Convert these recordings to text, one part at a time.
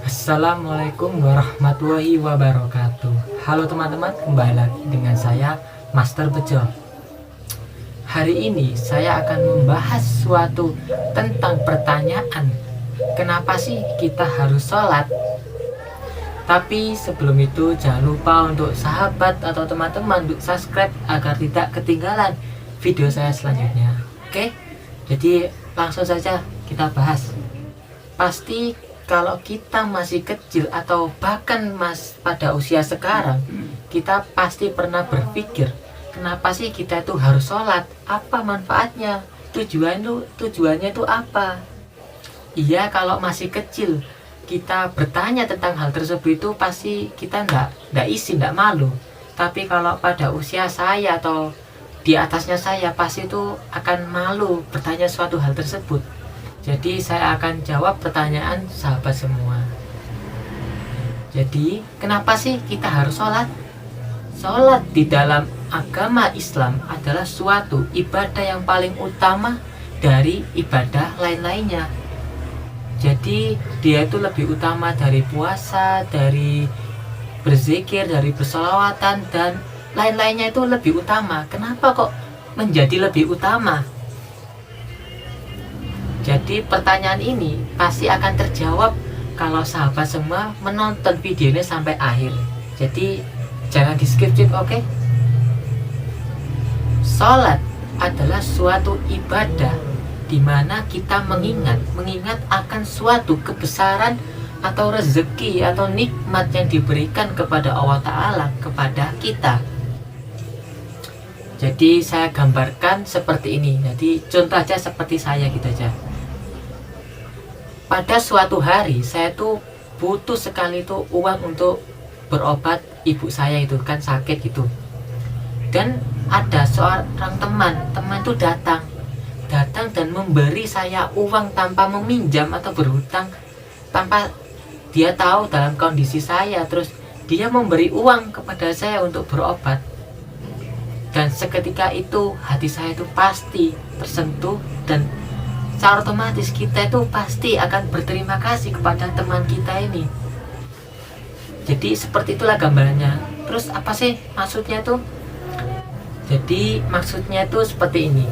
Assalamualaikum warahmatullahi wabarakatuh. Halo teman-teman, kembali lagi dengan saya Master Bejo. Hari ini saya akan membahas suatu tentang pertanyaan, kenapa sih kita harus sholat? Tapi sebelum itu jangan lupa untuk sahabat atau teman-teman untuk subscribe agar tidak ketinggalan video saya selanjutnya. Oke, jadi langsung saja kita bahas. Pasti kalau kita masih kecil atau bahkan pada usia sekarang, kita pasti pernah berpikir, kenapa sih kita itu harus sholat? Apa manfaatnya? Tujuannya itu apa? Iya, kalau masih kecil kita bertanya tentang hal tersebut itu pasti kita nggak malu. Tapi kalau pada usia saya atau di atasnya saya pasti itu akan malu bertanya suatu hal tersebut. Jadi saya akan jawab pertanyaan sahabat semua. Jadi kenapa sih kita harus sholat? Sholat di dalam agama Islam adalah suatu ibadah yang paling utama dari ibadah lain-lainnya. Jadi dia itu lebih utama dari puasa, dari berzikir, dari bersolawatan, dan lain-lainnya itu lebih utama. Kenapa kok menjadi lebih utama? Jadi pertanyaan ini pasti akan terjawab kalau sahabat semua menonton videonya sampai akhir. Jadi jangan di skip, oke? Sholat adalah suatu ibadah di mana kita mengingat akan suatu kebesaran atau rezeki atau nikmat yang diberikan kepada Allah Ta'ala kepada kita. Jadi saya gambarkan seperti ini. Jadi contoh aja seperti saya gitu aja. Pada suatu hari saya tuh butuh sekali tuh uang untuk berobat ibu saya itu kan sakit gitu. Dan ada seorang teman itu datang dan memberi saya uang tanpa meminjam atau berhutang, tanpa dia tahu dalam kondisi saya. Terus dia memberi uang kepada saya untuk berobat. Dan seketika itu hati saya itu pasti tersentuh, dan secara otomatis kita itu pasti akan berterima kasih kepada teman kita ini. Jadi seperti itulah gambarannya. Terus apa sih maksudnya tuh? Jadi maksudnya itu seperti ini.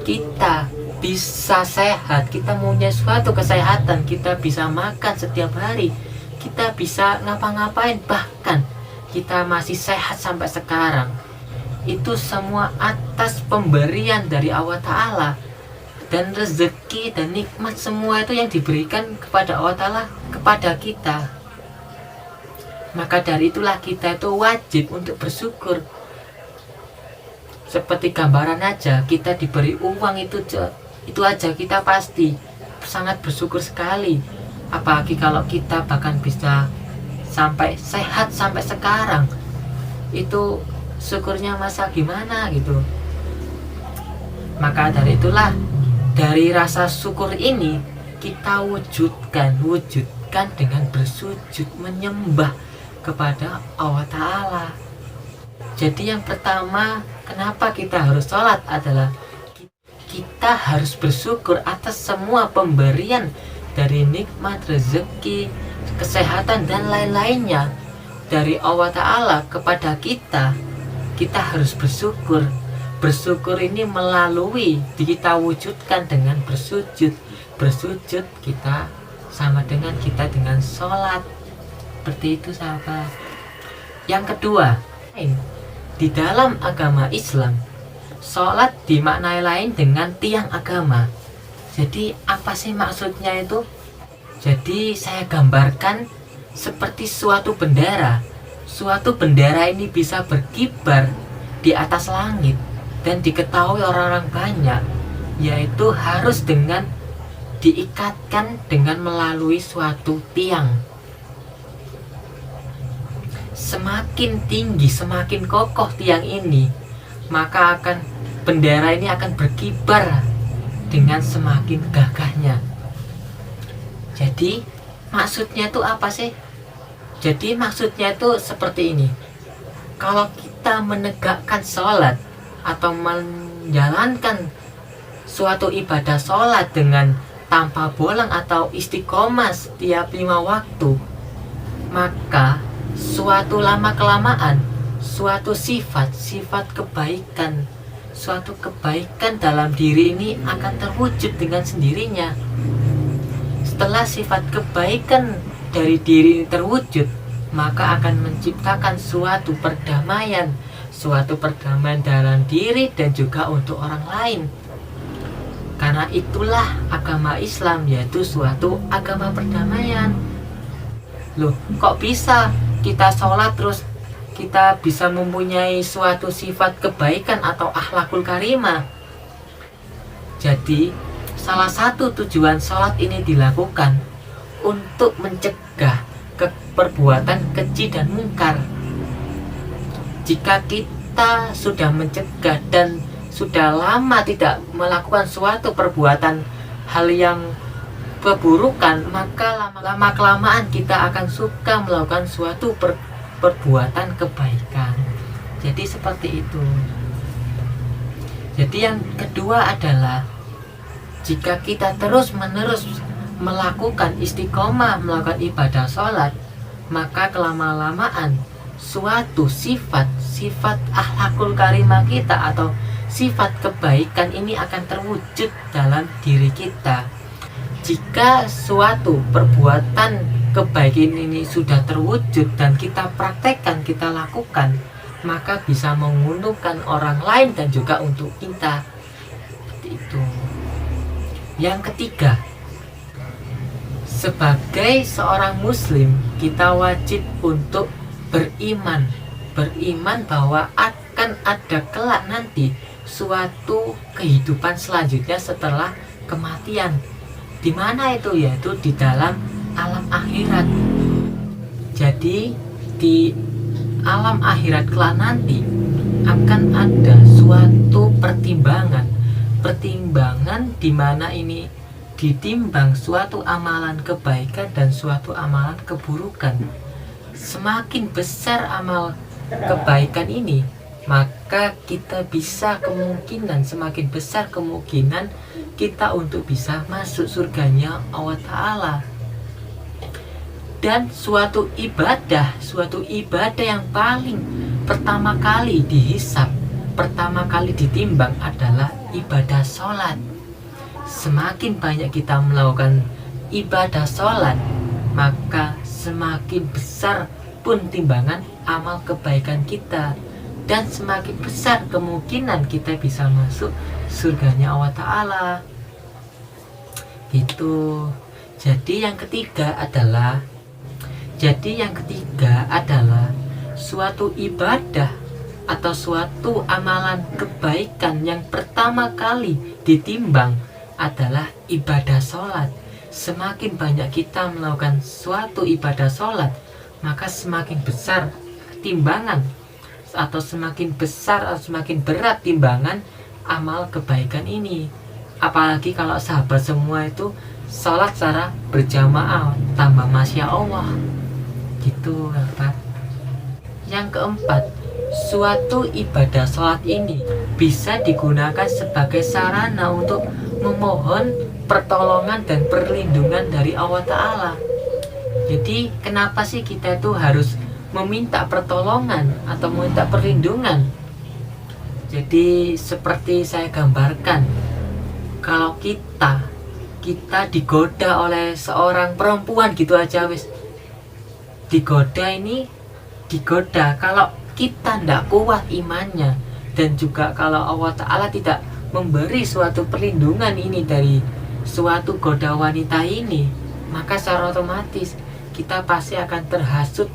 Kita bisa sehat, kita punya suatu kesehatan, kita bisa makan setiap hari, kita bisa ngapa-ngapain, bahkan kita masih sehat sampai sekarang. Itu semua atas pemberian dari Allah Ta'ala. Dan rezeki dan nikmat semua itu yang diberikan kepada Allah Ta'ala kepada kita. Maka dari itulah kita itu wajib untuk bersyukur. Seperti gambaran aja, kita diberi uang itu aja kita pasti sangat bersyukur sekali. Apalagi kalau kita bahkan bisa sampai sehat sampai sekarang, itu syukurnya masa gimana gitu. Maka dari itulah, dari rasa syukur ini kita wujudkan dengan bersujud, menyembah kepada Allah Ta'ala. Jadi yang pertama, kenapa kita harus sholat adalah kita harus bersyukur atas semua pemberian dari nikmat, rezeki, kesehatan, dan lain-lainnya dari Allah Ta'ala kepada kita. Kita harus bersyukur. Bersyukur ini melalui kita wujudkan dengan bersujud. Bersujud kita sama dengan kita dengan sholat. Seperti itu sahabat. Yang kedua, di dalam agama Islam, sholat dimaknai lain dengan tiang agama. Jadi apa sih maksudnya itu? Jadi saya gambarkan seperti suatu bendera. Suatu bendera ini bisa berkibar di atas langit dan diketahui orang-orang banyak, yaitu harus dengan diikatkan dengan melalui suatu tiang. Semakin tinggi, semakin kokoh tiang ini, maka bendera ini akan berkibar dengan semakin gagahnya. Jadi maksudnya itu apa sih? Jadi maksudnya itu seperti ini. Kalau kita menegakkan sholat atau menjalankan suatu ibadah sholat dengan tanpa bolong atau istiqomah setiap 5 waktu, maka suatu lama kelamaan suatu sifat kebaikan, suatu kebaikan dalam diri ini akan terwujud dengan sendirinya. Setelah sifat kebaikan dari diri ini terwujud, maka akan menciptakan suatu perdamaian dalam diri dan juga untuk orang lain. Karena itulah agama Islam, yaitu suatu agama perdamaian. Loh, kok bisa kita sholat terus kita bisa mempunyai suatu sifat kebaikan atau akhlakul karimah? Jadi salah satu tujuan sholat ini dilakukan untuk mencegah perbuatan keji dan mungkar. Jika kita sudah mencegah dan sudah lama tidak melakukan suatu perbuatan hal yang keburukan, maka lama kelamaan kita akan suka melakukan suatu perbuatan kebaikan. Jadi seperti itu. Jadi yang kedua adalah jika kita terus menerus melakukan istiqomah, melakukan ibadah sholat, maka kelama-lamaan suatu sifat akhlakul karimah kita atau sifat kebaikan ini akan terwujud dalam diri kita. Jika suatu perbuatan kebaikan ini sudah terwujud dan kita praktekkan, kita lakukan, maka bisa menguntungkan orang lain dan juga untuk kita. Seperti itu. Yang ketiga, sebagai seorang muslim, kita wajib untuk beriman bahwa akan ada kelak nanti suatu kehidupan selanjutnya setelah kematian. Di mana itu? Yaitu di dalam alam akhirat. Jadi di alam akhirat kelak nanti akan ada suatu pertimbangan di mana ini ditimbang suatu amalan kebaikan dan suatu amalan keburukan. Semakin besar amal kebaikan ini, maka kita bisa semakin besar kemungkinan kita untuk bisa masuk surganya Allah Ta'ala. Dan suatu ibadah yang paling pertama kali dihisab, pertama kali ditimbang adalah ibadah sholat. Semakin banyak kita melakukan ibadah sholat, maka semakin besar pun timbangan amal kebaikan kita, dan semakin besar kemungkinan kita bisa masuk surganya Allah Ta'ala. Gitu. Jadi yang ketiga adalah suatu ibadah atau suatu amalan kebaikan yang pertama kali ditimbang adalah ibadah sholat. Semakin banyak kita melakukan suatu ibadah sholat, maka semakin besar timbangan atau semakin berat timbangan amal kebaikan ini. Apalagi kalau sahabat semua itu sholat secara berjamaah, tambah masya Allah gitu, Pak. Yang keempat, suatu ibadah sholat ini bisa digunakan sebagai sarana untuk memohon pertolongan dan perlindungan dari Allah Ta'ala. Jadi kenapa sih kita itu harus meminta pertolongan atau meminta perlindungan? Jadi seperti saya gambarkan, kalau kita digoda oleh seorang perempuan gitu aja wis, digoda kalau kita tidak kuat imannya, dan juga kalau Allah Ta'ala tidak memberi suatu perlindungan ini dari suatu goda wanita ini, maka secara otomatis kita pasti akan terhasut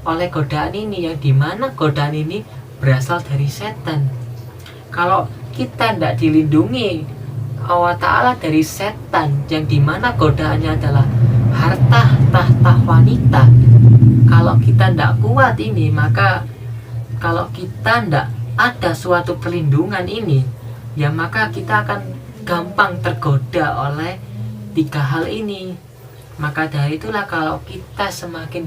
oleh godaan ini, yang dimana godaan ini berasal dari setan. Kalau kita tidak dilindungi Allah Ta'ala dari setan, yang dimana godaannya adalah harta tahta wanita, kalau kita tidak kuat ini, maka kalau kita tidak ada suatu perlindungan ini, ya maka kita akan gampang tergoda oleh tiga hal ini. Maka dari itulah kalau kita semakin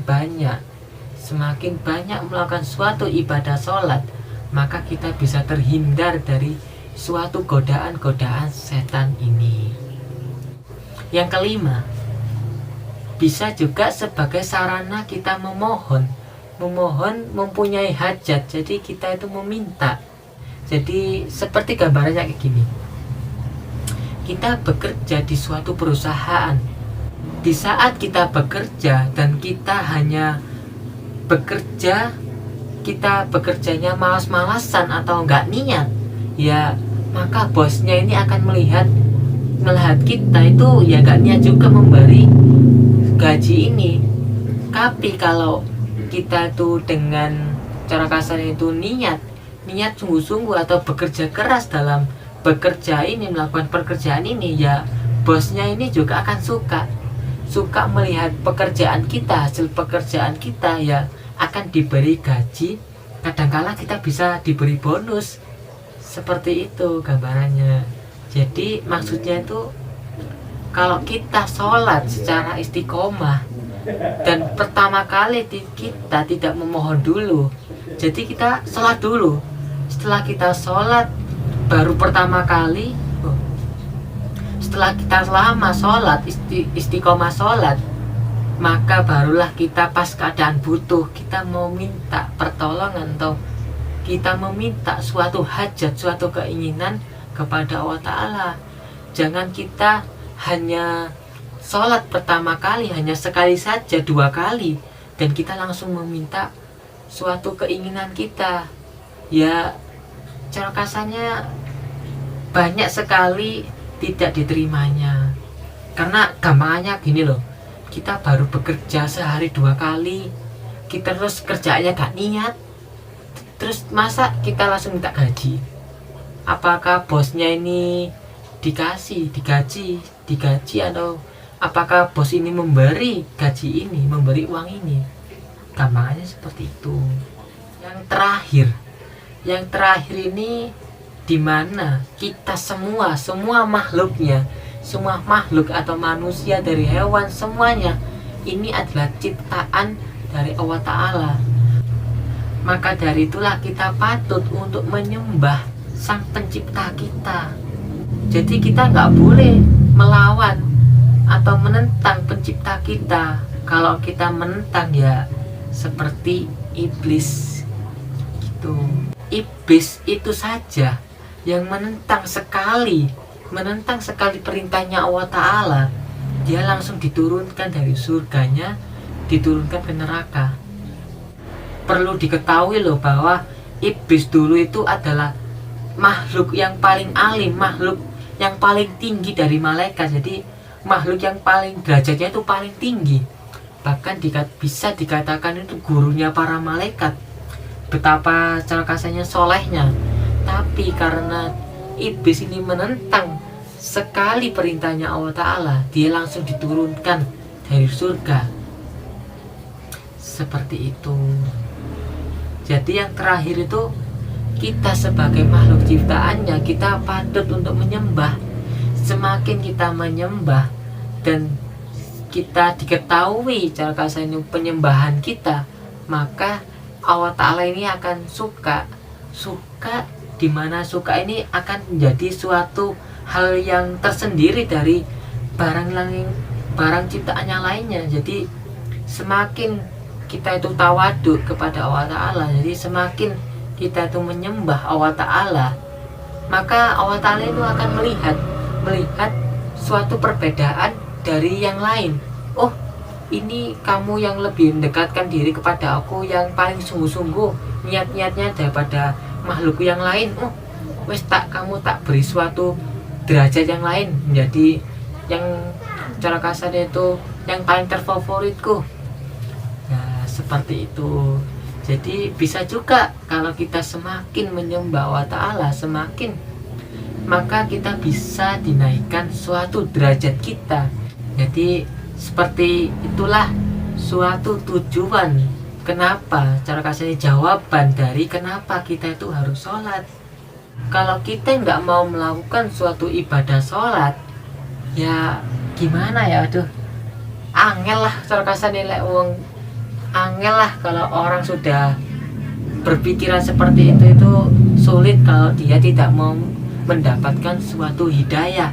banyak melakukan suatu ibadah sholat, maka kita bisa terhindar dari suatu godaan-godaan setan ini. Yang kelima, bisa juga sebagai sarana kita memohon mempunyai hajat. Jadi kita itu meminta. Jadi seperti gambarannya kayak gini, kita bekerja di suatu perusahaan. Di saat kita bekerja dan kita hanya bekerja, kita bekerjanya malas-malasan atau nggak niat, ya maka bosnya ini akan melihat kita itu ya nggak niat juga memberi gaji ini. Tapi kalau kita tuh dengan cara kasar itu niat sungguh-sungguh atau bekerja keras dalam bekerja ini, melakukan pekerjaan ini, ya bosnya ini juga akan suka melihat pekerjaan kita, hasil pekerjaan kita, ya akan diberi gaji. Kadangkala kita bisa diberi bonus. Seperti itu gambarannya. Jadi maksudnya itu, kalau kita sholat secara istiqomah dan pertama kali kita tidak memohon dulu, jadi kita sholat dulu. Setelah kita sholat, baru pertama kali, setelah kita lama sholat, istiqomah sholat, maka barulah kita pas keadaan butuh, kita mau minta pertolongan atau kita meminta suatu hajat, suatu keinginan kepada Allah Ta'ala. Jangan kita hanya sholat pertama kali, hanya sekali saja, 2 kali, dan kita langsung meminta suatu keinginan kita. Ya cara kasarnya banyak sekali tidak diterimanya. Karena gampangannya gini loh, kita baru bekerja sehari 2 kali, kita terus kerjanya gak niat, terus masa kita langsung minta gaji? Apakah bosnya ini digaji atau apakah bos ini memberi gaji ini, memberi uang ini? Gampangannya seperti itu. Yang terakhir ini, dimana kita semua makhluknya, semua makhluk atau manusia dari hewan, semuanya ini adalah ciptaan dari Allah Ta'ala. Maka dari itulah kita patut untuk menyembah Sang Pencipta kita. Jadi kita nggak boleh melawan atau menentang Pencipta kita. Kalau kita menentang, ya seperti iblis gitu. Iblis itu saja yang menentang sekali perintahnya Allah Ta'ala, dia langsung diturunkan dari surganya, diturunkan ke neraka. Perlu diketahui loh bahwa iblis dulu itu adalah makhluk yang paling alim, makhluk yang paling tinggi dari malaikat. Jadi makhluk yang paling derajatnya itu paling tinggi, bahkan bisa dikatakan itu gurunya para malaikat. Betapa cara kasarnya solehnya. Tapi karena iblis ini menentang sekali perintahnya Allah Ta'ala, dia langsung diturunkan dari surga. Seperti itu. Jadi yang terakhir itu, kita sebagai makhluk ciptaannya, kita patut untuk menyembah. Semakin kita menyembah dan kita diketahui cara kasarnya penyembahan kita, maka Allah Ta'ala ini akan suka, dimana suka ini akan menjadi suatu hal yang tersendiri dari barang ciptaannya lainnya. Jadi semakin kita itu tawaduk kepada Allah Ta'ala, jadi semakin kita itu menyembah Allah Ta'ala, maka Allah Ta'ala itu akan melihat suatu perbedaan dari yang lain. Oh, ini kamu yang lebih mendekatkan diri kepada aku, yang paling sungguh-sungguh niat-niatnya daripada makhluk yang lain. Oh, kamu tak beri suatu derajat yang lain, menjadi yang cara kasarnya itu yang paling terfavoritku. Nah, seperti itu. Jadi bisa juga kalau kita semakin menyembah Allah Ta'ala, maka kita bisa dinaikkan suatu derajat kita. Jadi seperti itulah suatu tujuan kenapa, cara kasarnya jawaban dari kenapa kita itu harus sholat. Kalau kita nggak mau melakukan suatu ibadah sholat, ya gimana ya, angel lah cara kasarnya angel lah kalau orang sudah berpikiran seperti itu sulit kalau dia tidak mau mendapatkan suatu hidayah,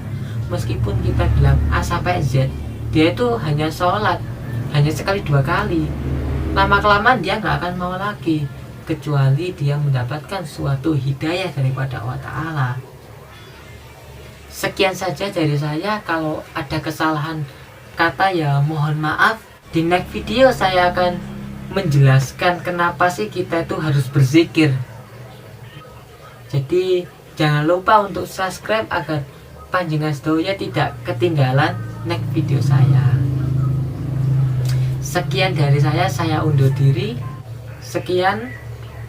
meskipun kita bilang A sampai Z, dia itu hanya sholat hanya sekali 2 kali, lama kelamaan dia nggak akan mau lagi, kecuali dia mendapatkan suatu hidayah daripada Allah Ta'ala. Sekian saja dari saya. Kalau ada kesalahan kata ya mohon maaf. Di next video saya akan menjelaskan kenapa sih kita itu harus berzikir. Jadi jangan lupa untuk subscribe agar panjenengan sedaya tidak ketinggalan next video saya. Sekian dari saya undur diri. Sekian,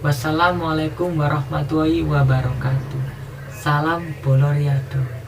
wassalamualaikum warahmatullahi wabarakatuh. Salam Boloriado.